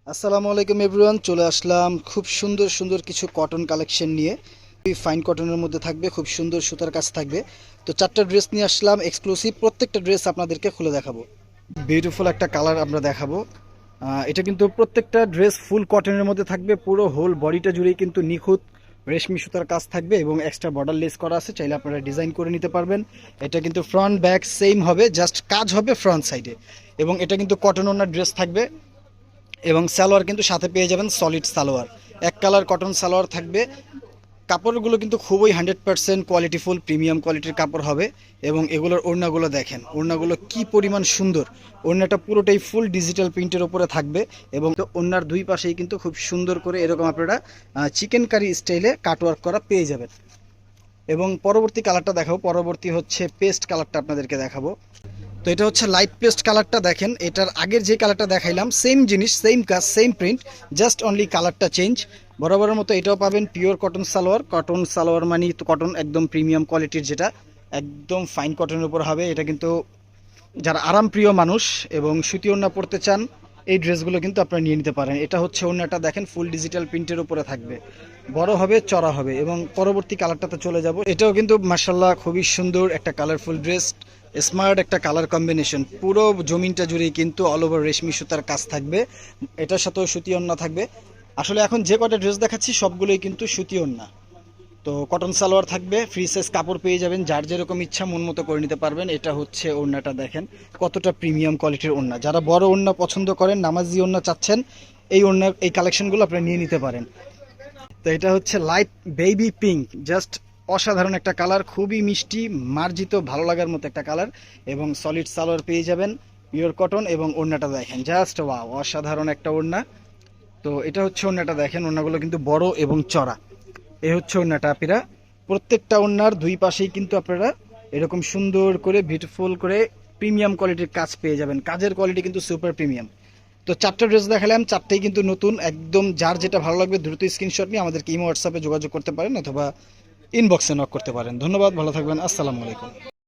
আসসালামু আলাইকুম এভরিওয়ান, চলে আসলাম খুব সুন্দর সুন্দর কিছু কটন কালেকশন নিয়ে। ফাইন কটনের মধ্যে থাকবে, খুব সুন্দর সুতার কাজ থাকবে। তো চারটা ড্রেস নিয়ে আসলাম এক্সক্লুসিভ, প্রত্যেকটা ড্রেস আপনাদেরকে খুলে দেখাবো। বিউটিফুল একটা কালার আমরা দেখাবো। এটা কিন্তু প্রত্যেকটা ড্রেস ফুল কটনের মধ্যে থাকবে, পুরো হোল বডিটা জুড়েই কিন্তু নিখুঁত রেশমি সুতার কাজ থাকবে এবং এক্সট্রা বর্ডার লেস করা আছে, চাইলে আপনারা ডিজাইন করে নিতে পারবেন। এটা কিন্তু ফ্রন্ট ব্যাক সেম হবে, জাস্ট কাজ হবে ফ্রন্ট সাইডে। এবং এটা কিন্তু কটন ওনার ড্রেস থাকবে এবং সালোয়ার কিন্তু সাথে পেয়ে যাবেন সলিড সালোয়ার, এক কালার কটন সালোয়ার থাকবে। কাপড়গুলো কিন্তু খুবই 100% কোয়ালিটিফুল প্রিমিয়াম কোয়ালিটির কাপড় হবে। এবং এগুলোর ওড়নাগুলো দেখেন, ওড়নাগুলো কি পরিমাণ সুন্দর। ওড়নাটা পুরোটাই ফুল ডিজিটাল প্রিন্টের উপরে থাকবে এবং তো ওড়নার দুই পাশেই কিন্তু খুব সুন্দর করে এরকম আপনারা চিকেন কারি স্টাইলে কাটওয়ার্ক করা পেয়ে যাবেন। এবং পরবর্তী কালারটা দেখাবো, পরবর্তী হচ্ছে পেস্ট কালারটা আপনাদেরকে দেখাবো। তো এটা হচ্ছে লাইট পেস্ট কালারটা, দেখেন এটার আগের যে কালারটা দেখাইলাম সেম জিনিস, সেম কাজ, সেম প্রিন্ট, জাস্ট অনলি কালারটা চেঞ্জ। বরাবরের মতো এটাও পাবেন pure cotton salwar. Cotton salwar মানে তো কটন একদম প্রিমিয়াম কোয়ালিটির, যেটা একদম ফাইন কটনের উপর হবে। এটা কিন্তু যারা আরামপ্রিয় মানুষ এবং সুতি ওড়না পরতে চান, এই ড্রেসগুলো কিন্তু আপনারা নিয়ে নিতে পারেন। এটা হচ্ছে ওড়নাটা দেখেন, ফুল ডিজিটাল প্রিন্টের উপরে থাকবে, বড় হবে চড়া হবে। এবং পরবর্তী কালারটাতে চলে যাব, এটাও কিন্তু মাশাআল্লাহ খুবই সুন্দর একটা কালারফুল ড্রেস, স্মার্ট একটা কালার কম্বিনেশন। পুরো জমিনটা জুড়েই কিন্তু অল ওভার রেশমি সুতার কাজ থাকবে, এটার সাথেও সুতি ওড়না থাকবে। আসলে এখন যে কটা ড্রেস দেখাচ্ছি সবগুলোই কিন্তু সুতি ওড়না। তো কটন সালোয়ার থাকবে, ফ্রি সাইজ কাপড় পেয়ে যাবেন, যার যেরকম ইচ্ছা মন মতো করে নিতে পারবেন। এটা হচ্ছে ওড়নাটা দেখেন কতটা প্রিমিয়াম কোয়ালিটির ওড়না। যারা বড় ওড়না পছন্দ করেন, নামাজি ওড়না চাচ্ছেন, এই ওড়না এই কালেকশনগুলো আপনারা নিয়ে নিতে পারেন। তো এটা হচ্ছে লাইট বেবি পিঙ্ক, জাস্ট অসাধারণ একটা কালার, খুবই মিষ্টি মার্জিত ভালো লাগার মতো একটা কালার। এবং সলিড সালোয়ার পেয়ে যাবেন, পিওর কটন। এবং ওড়নাটা দেখেন, জাস্ট ওয়াও, অসাধারণ একটা ওড়না। তো এটা হচ্ছে ওড়নাটা দেখেন, ওড়নাগুলো কিন্তু বড় এবং চড়া। এ হচ্ছে ওড়নাটা আপনারা, প্রত্যেকটা ওড়নার দুই পাশেই কিন্তু আপনারা এরকম সুন্দর করে বিউটিফুল করে প্রিমিয়াম কোয়ালিটির কাজ পেয়ে যাবেন। কাজের কোয়ালিটি কিন্তু সুপার প্রিমিয়াম। তো চারটা ড্রেস দেখালাম, চারটেই কিন্তু নতুন একদম। যার যেটা ভালো লাগবে দ্রুত স্ক্রিনশট নিয়ে আমাদেরকে ইমো হোয়াটসঅ্যাপে যোগাযোগ করতে পারেন অথবা ইনবক্সে নক করতে পারেন। ধন্যবাদ, ভালো থাকবেন, আসসালামু আলাইকুম।